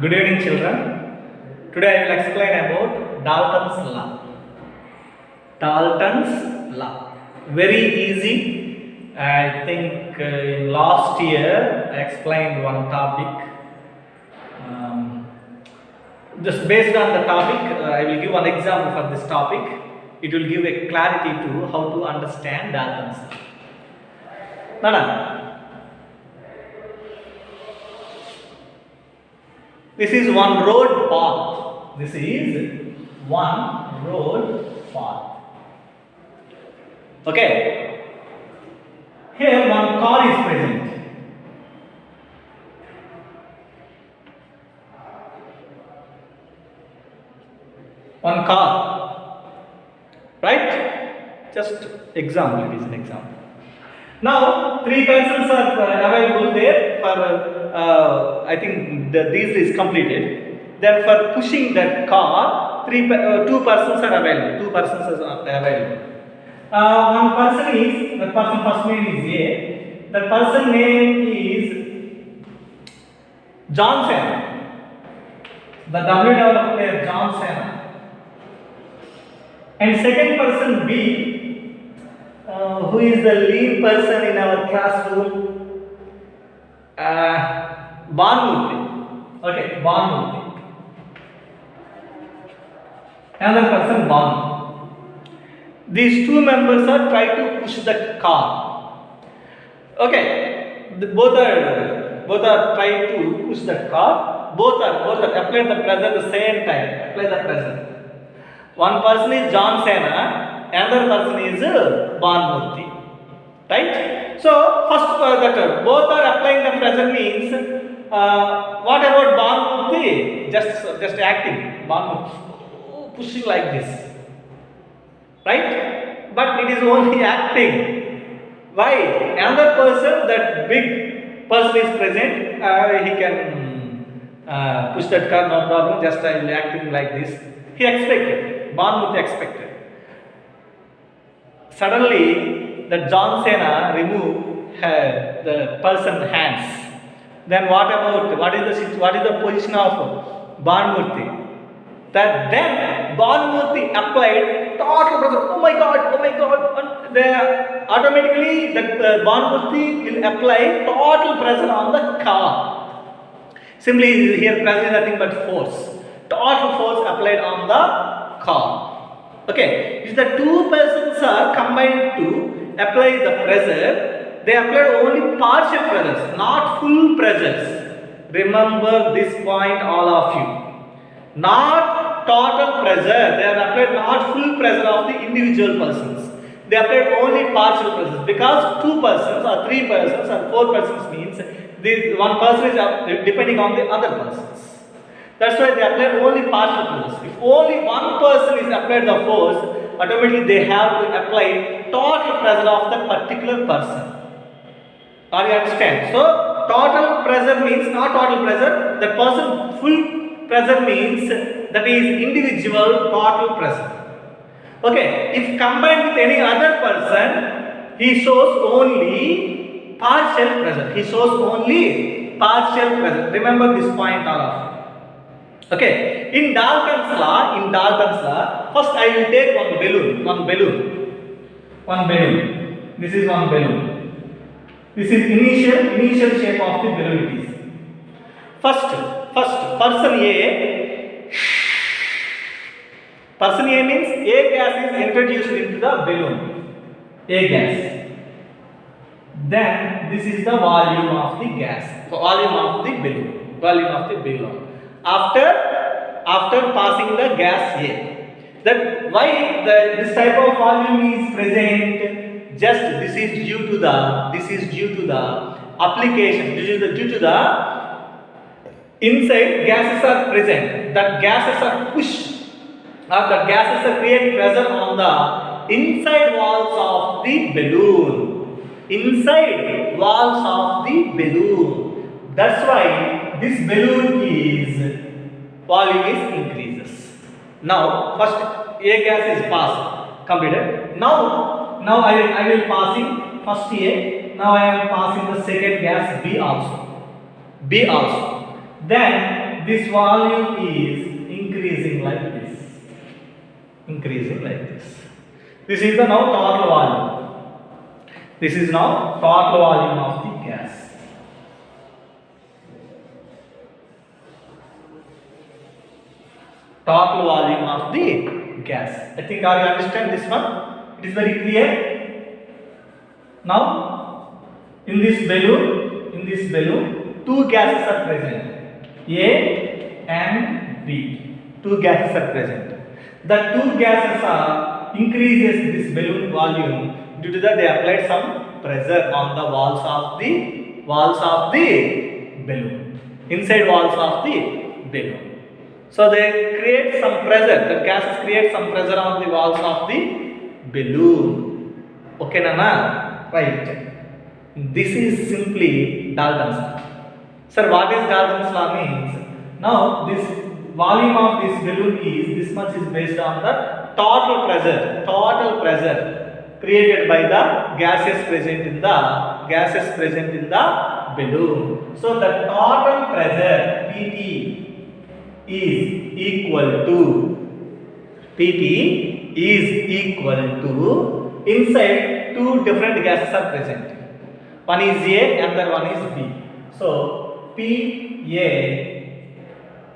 Good evening, children. Today I will explain about Dalton's law. Dalton's law. Very easy. I think last year I explained one topic. Just based on the topic, I will give one example for this topic. It will give a clarity to how to understand Dalton's law. Nana. This is one road path. This is one road path. Okay. Here one car is present. One car. Right? Just example. It is an example. Now, three persons are available there for, I think these is completed. Then for pushing that car, two persons are available. Two persons are available. One person is, the person first name is A. The person name is John Cena. The WWE player John Cena. And second person B. Who is the lead person in our classroom? Bhanmurthy. Okay, Bhanmurthy. Another person, Bhanu. These two members are trying to push the car. Okay, both are trying to push the car. Both are apply the pressure at the same time. Apply the pressure. One person is John Cena. Another person is Bhanmurthy, right? So first that both are applying the pressure means what about Bhanmurthy? Just acting, Bhanmurthy pushing like this, right? But it is only acting. Why? Another person, that big person is present. He can push that car, no problem. Just acting like this. He expected. Bhanmurthy expected. Suddenly, the John Cena removed the person's hands. Then what is the position of Bhanmurthy? That then Bhanmurthy applied total pressure. Oh my God! And automatically that Bhanmurthy will apply total pressure on the car. Simply here pressure is nothing but force. Total force applied on the car. Okay, if the two persons are combined to apply the pressure, they applied only partial pressures, not full pressures. Remember this point, all of you. Not total pressure, they have applied not full pressure of the individual persons. They applied only partial pressures, because two persons or three persons or four persons means this one person is depending on the other persons. That's why they apply only partial pressures. If only one person is applied the force, automatically they have to apply total pressure of that particular person. Are you understand? So total pressure means not total pressure. That person full pressure means that is individual total pressure. Okay. If combined with any other person, he shows only partial pressure. He shows only partial pressure. Remember this point, all of you. Okay, in Dalton's law, first I will take one balloon. This is one balloon. This is initial shape of the balloon it is. First, person A means A gas is introduced into the balloon. A gas. Then this is the volume of the gas. Volume of the balloon. After passing the gas A, that why this type of volume is present? Just this is due to the application. Due to the inside gases are present. That gases are pushed, or the gases are create pressure on the inside walls of the balloon. Inside walls of the balloon. That's why this balloon volume is increases. Now first A gas is passed, completed. Now I will passing first A. Now I am passing the second gas B also. Then this volume is increasing like this. Increasing like this. This is the now total volume. This is now total volume of the gas. Total volume of the gas. I think you understand this one. It is very clear. Now, in this balloon, two gases are present. A and B. Two gases are present. The two gases are increases this balloon volume due to that they applied some pressure on the walls of the balloon. Inside walls of the balloon. So they create some pressure. The gases create some pressure on the walls of the balloon. Okay, Nana? Right. This is simply Dalton's law. Sir, what is Dalton's law means? Now this volume of this balloon is this much is based on the total pressure created by the gases present in the balloon. So the total pressure PT is equal to inside two different gases are present. One is A and the one is B. So PA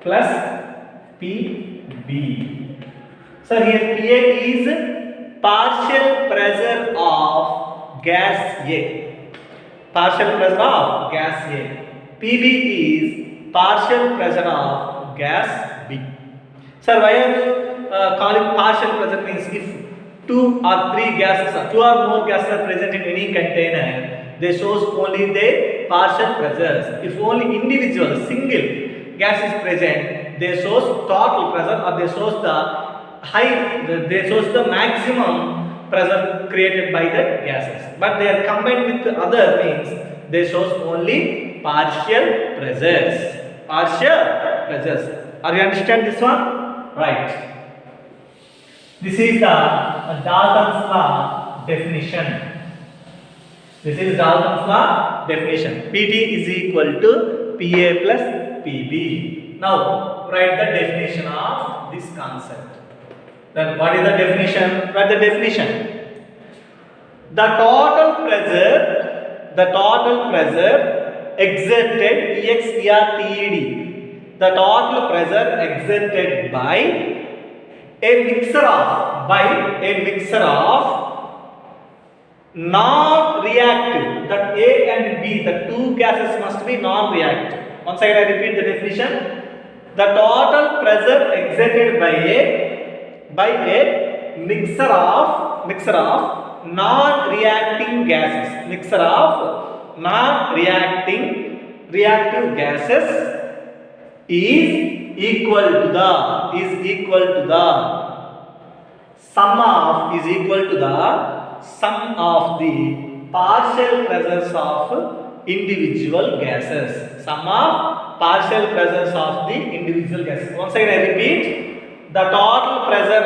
plus PB. So here PA is partial pressure of gas A. Partial pressure of gas A. PB is partial pressure of gas B. Sir, why are you calling partial pressure? Means if two or more gases are present in any container, they shows only the partial pressures. If only individual single gas is present, they shows total pressure or they shows the maximum pressure created by the gases. But they are combined with the other means they shows only partial pressures. Are you understand this one? Right. This is the Dalton's law definition. PT is equal to PA plus PB. Now write the definition of this concept. Then what is the definition? Write the definition. The total pressure exerted EXERTED. The total pressure exerted by a mixture of non-reactive. That A and B, the two gases must be non-reactive. Once again I repeat the definition. The total pressure exerted by a mixture of non-reacting gases. Reactive gases is equal to the sum of the partial pressures of individual gases. Once again I repeat, the total pressure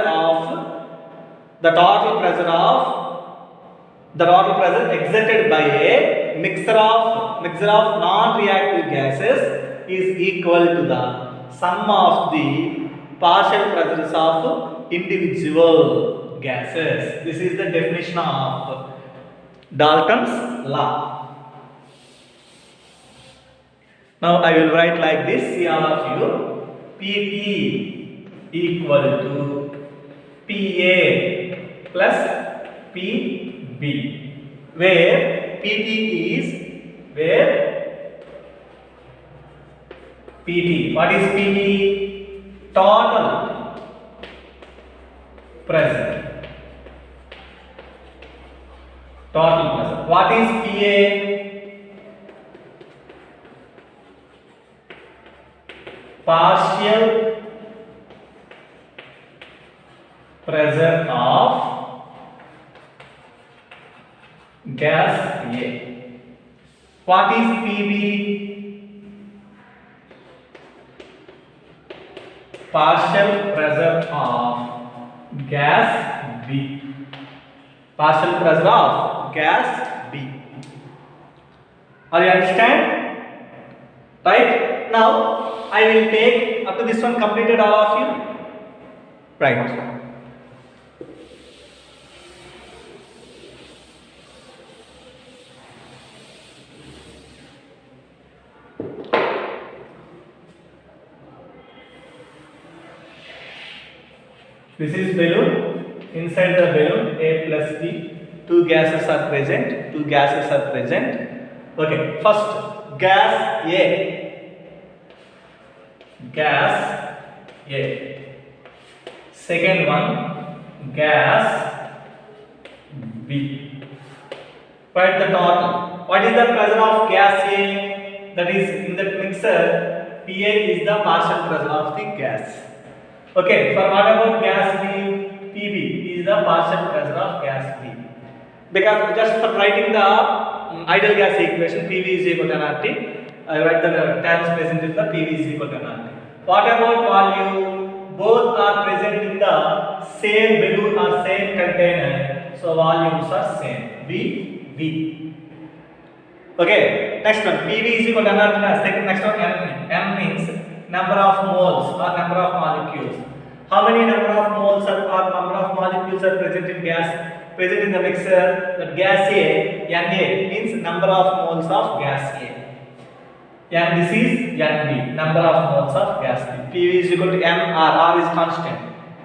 exerted by a mixture of non-reactive gases is equal to the sum of the partial pressures of individual gases. This is the definition of Dalton's law. Now I will write like this. See all of you. PT equal to PA plus PB, where PT is PT. What is PT? Total pressure. What is PA? Partial pressure of gas A. What is PB? Partial pressure of gas B. Are you understand? Right? Now I will take up to this one completed all of you. Right. This is balloon. Inside the balloon, A plus B. Two gases are present. Two gases are present. Okay. First, gas A. Gas A. Second one, gas B. Write the total. What is the pressure of gas A? That is in the mixer. Pa is the partial pressure of the gas. Okay, for what about gas B? Pb is the partial pressure of gas B. Because just for writing the ideal gas equation, Pv is equal to nRT, I write the terms present in the Pv is equal to nRT. What about volume? Both are present in the same balloon or same container, so volumes are same. V. Okay, next one. Pv is equal to nRT. Second, next one, N. N means number of moles or number of molecules. How many number of moles or number of molecules are present in gas, present in the mixer? That gas A, Na means number of moles of gas A. And this is Nb, number of moles of gas B. Pv is equal to M, R is constant.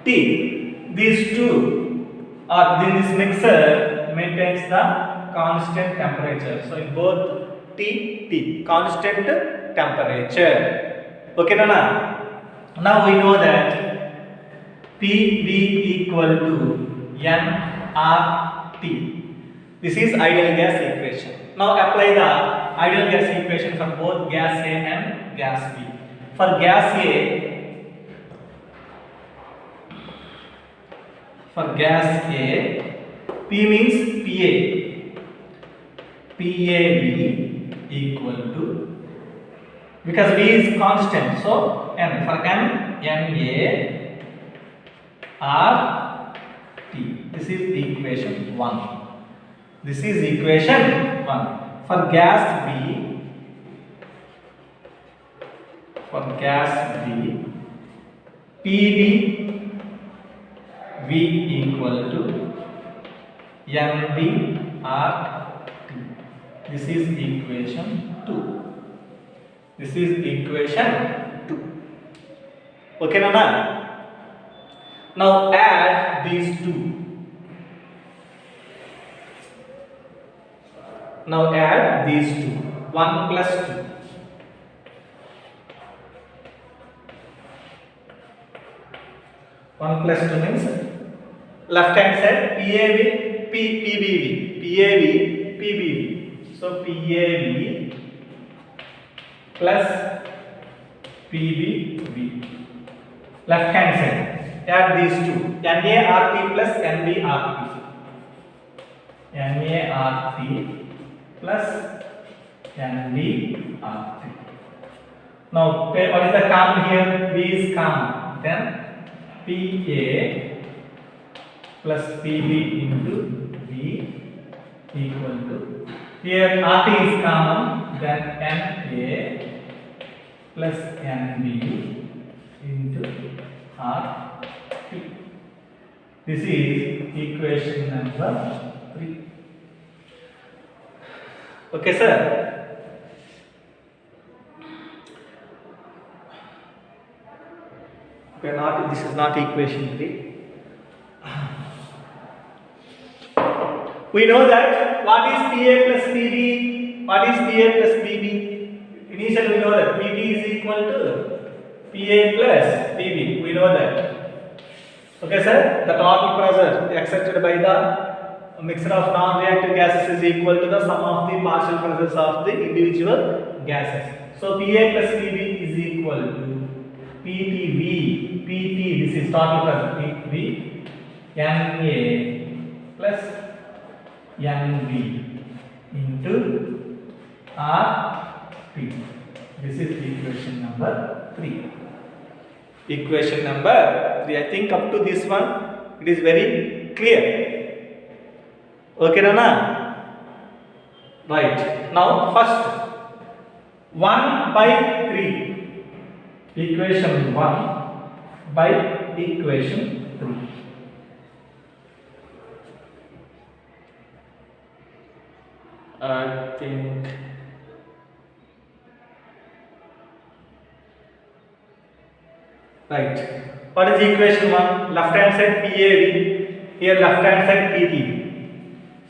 T, these two are in this mixer maintains the constant temperature. So in both T, constant temperature. Okay, now we know that Pv equal to nRT. This is ideal gas equation. Now apply the ideal gas equation for both gas A and gas B. For gas A, P means Pa. PAV equal to, because V is constant, so N. For N, NaRT. This is equation 1. This is equation 1. For gas B, PB V equal to NBRT. This is equation 2. This is equation 2. Okay, Nana? Now add these two. Now add these two. 1 plus 2. 1 plus 2 means left hand side PAV, PBV. PAV, PBV. So PAV plus PBV. Left hand side. Add these two. NaRT plus NBRT. NaRT plus NBRT. Now, what is the common here? V is common. Then Pa plus Pb into V equal to, here RT is common, then Na plus Nb into RT. This is equation number 3. Okay, sir. Okay, this is not equation 3. We know that what is Pa plus Pb? What is Pa plus Pb? Initially we know that Pb is equal to Pa plus Pb. We know that. Okay, sir. The total pressure exerted by the mixture of non-reactive gases is equal to the sum of the partial pressures of the individual gases. So Pa plus Pb is equal to PTV. PT, this is total pressure. PTV Na plus Nb into RT. This is equation number 3. Equation number 3. I think up to this one it is very clear. Okay, Nana? Right. Now first 1 by 3. equation 1 by equation 3. I think right. What is equation 1? Left hand side PAV, here left hand side PTV.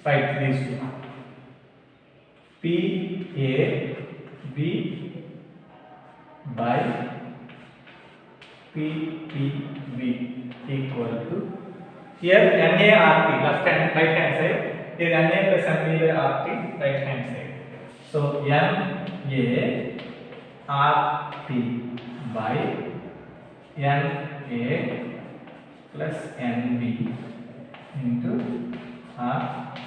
Right, these two. PAV by PTV equal to, here NART, right hand side, here NA plus NB by RT, right hand side. So NART by NA plus NB into RT.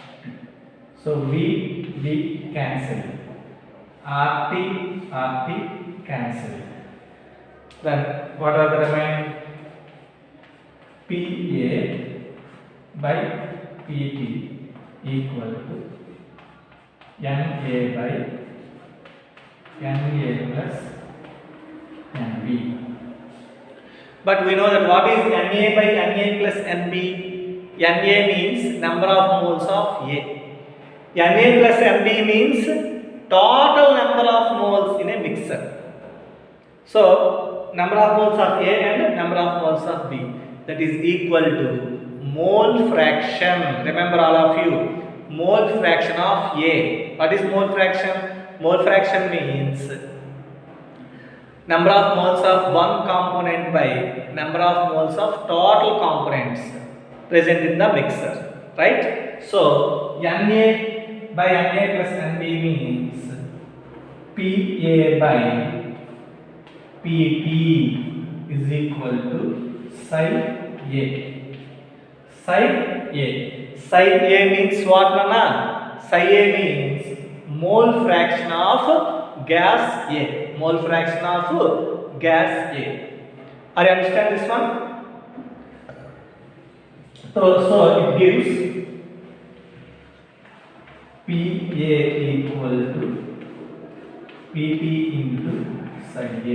So V cancel, RT cancel. Then what are the remaining? PA by PT equal to NA by NA plus NB. But we know that what is Na by Na plus Nb? Na means number of moles of A. Na plus Nb means total number of moles in a mixture. So, number of moles of A and number of moles of B, that is equal to mole fraction. Remember all of you, mole fraction of A. What is mole fraction? Mole fraction means number of moles of one component by number of moles of total components present in the mixer, right? So Na by Na plus Nb means Pa by Pt is equal to psi A. Psi A. Psi A means what, Nana? Psi A means mole fraction of gas A. Mole fraction of gas A. Are you understand this one? So it gives Pa equal to Pt into psi A.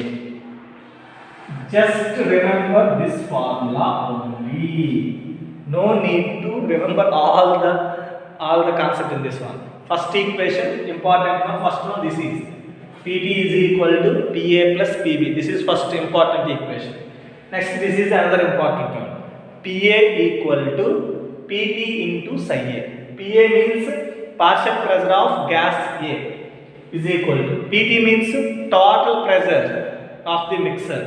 Just remember this formula only. No need to remember all the concept in this one. First equation, important one. First one, this is Pt is equal to Pa plus Pb. This is first important equation. Next, this is another important one. Pa equal to Pt into psi A. Pa means partial pressure of gas A is equal to Pt means total pressure of the mixer.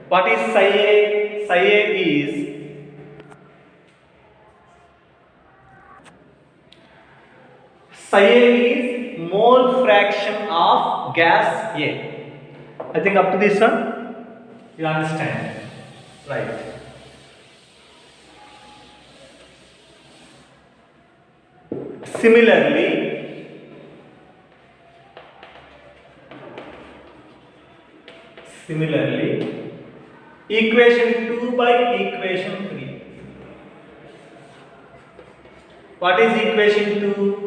What is psi A? Psi A is mole fraction of gas A. I think up to this one you understand, right? Similarly, equation 2 by equation 3. What is equation 2?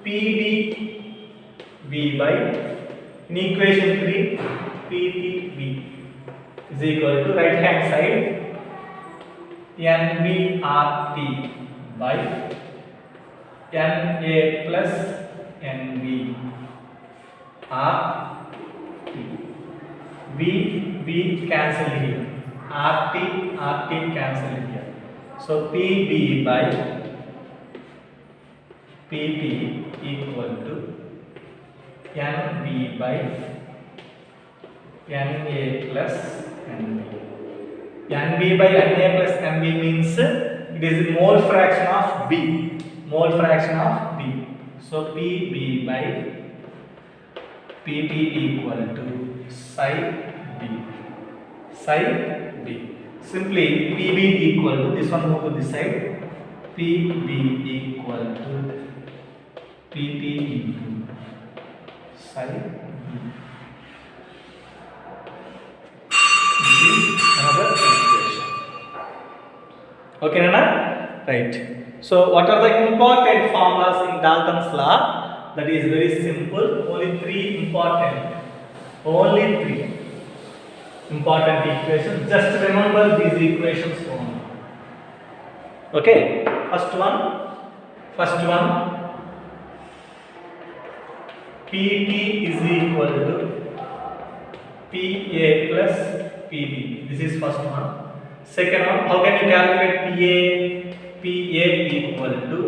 PBV by, in equation 3, PTV is equal to right hand side NBRT by Na plus Nb RT. V cancel here, RT cancel here. So PB by Pt equal to Nb by Na plus Nb. Nb by Na plus Nb means it is mole fraction of B. Mole fraction of B. So Pb by Pt equal to psi B. Psi B. Simply Pb equal to, this one move to this side, Pb equal to Pt into psi B. This is another equation. Okay, Nana? Right. So, what are the important formulas in Dalton's law? That is very simple. Only three important. Only three. important equation. Just remember these equations only. Okay, first one, PT is equal to PA plus PB. This is first one. Second one, how can you calculate PA? PA equal to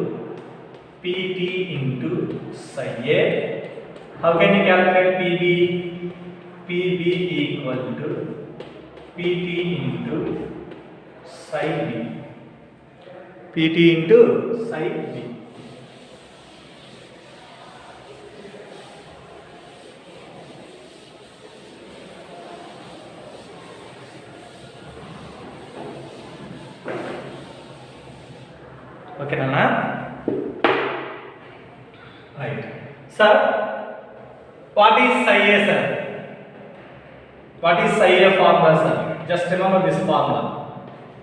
PT into psi A. How can you calculate PB? PB equal to PT into psi B. PT into psi B. Okay, Nana? Right. Sir, what is psi A, sir? What is psi A formula, sir? Just remember this formula.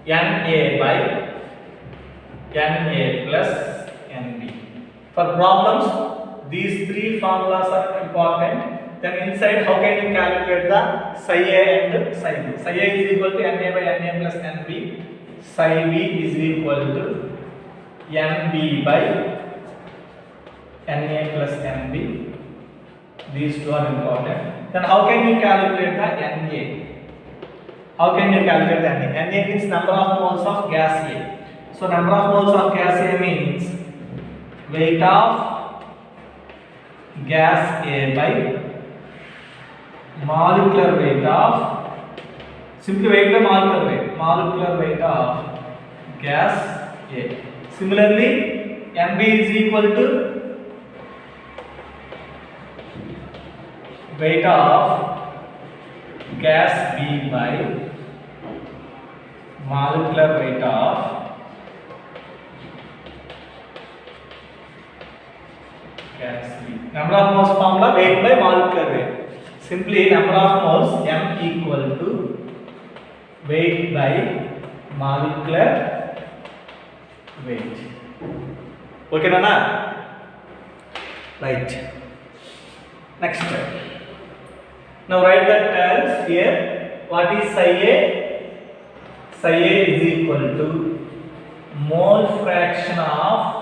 NA by NA plus NB. For problems, these three formulas are important. Then inside, how can you calculate the psi A and psi B? Psi A is equal to NA by NA plus NB. Psi B is equal to NB by NA plus NB. These two are important. Then how can you calculate the NA? How can you calculate the NA? NA means number of moles of gas A. So number of moles of gas A means weight of gas A by molecular weight of, simply weight by molecular weight of gas A. Similarly, NB is equal to weight of gas B by molecular weight of gas B. Number of moles formula, weight by molecular weight. Simply number of moles M equal to weight by molecular weight. Okay, Nana? Right. Next. Now write the terms here. What is psi A? Psi A is equal to mole fraction of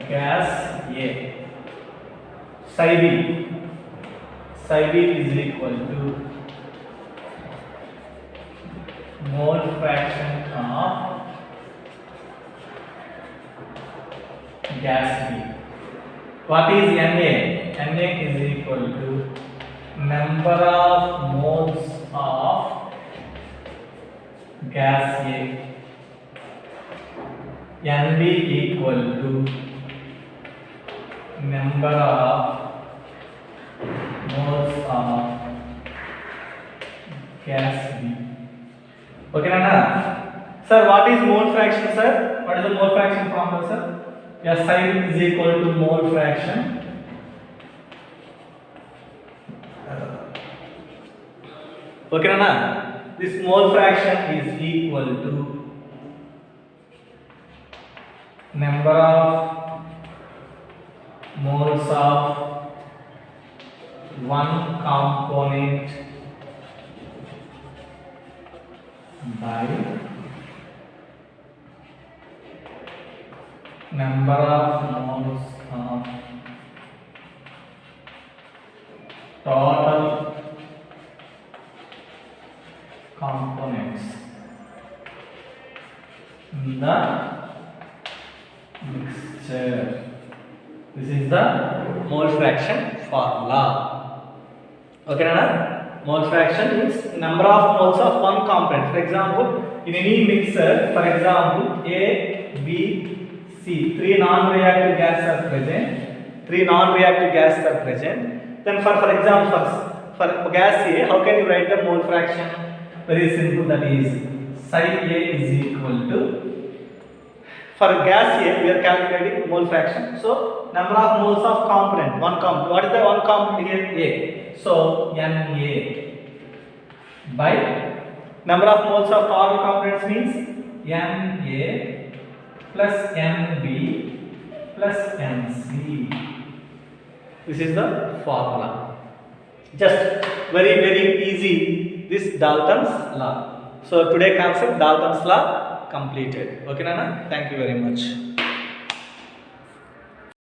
gas A. Psi B is equal to mole fraction of gas B. What is Na? Na is equal to number of moles of gas A. Nb equal to number of moles of gas B. Okay, Nana? Sir, what is mole fraction, sir? What is the mole fraction formula, sir? Yes, psi is equal to mole fraction. Okay, Nana? This mole fraction is equal to number of moles of one component by number of moles of total components in the mixture. This is the mole fraction formula. Okay, Nana? Mole fraction means number of moles of one component. For example, in any mixture, for example, A, B, C, three non-reactive gases are present. Then for example, for gas A, how can you write the mole fraction? Very simple, that is psi A is equal to, for gas A, we are calculating mole fraction. So, number of moles of component, one component. What is the one component here? A. So, Na by number of moles of total components means Na plus Nb plus Nc. This is the formula. Just very very easy, this Dalton's law. So today concept Dalton's law completed. Okay Nana, thank you very much.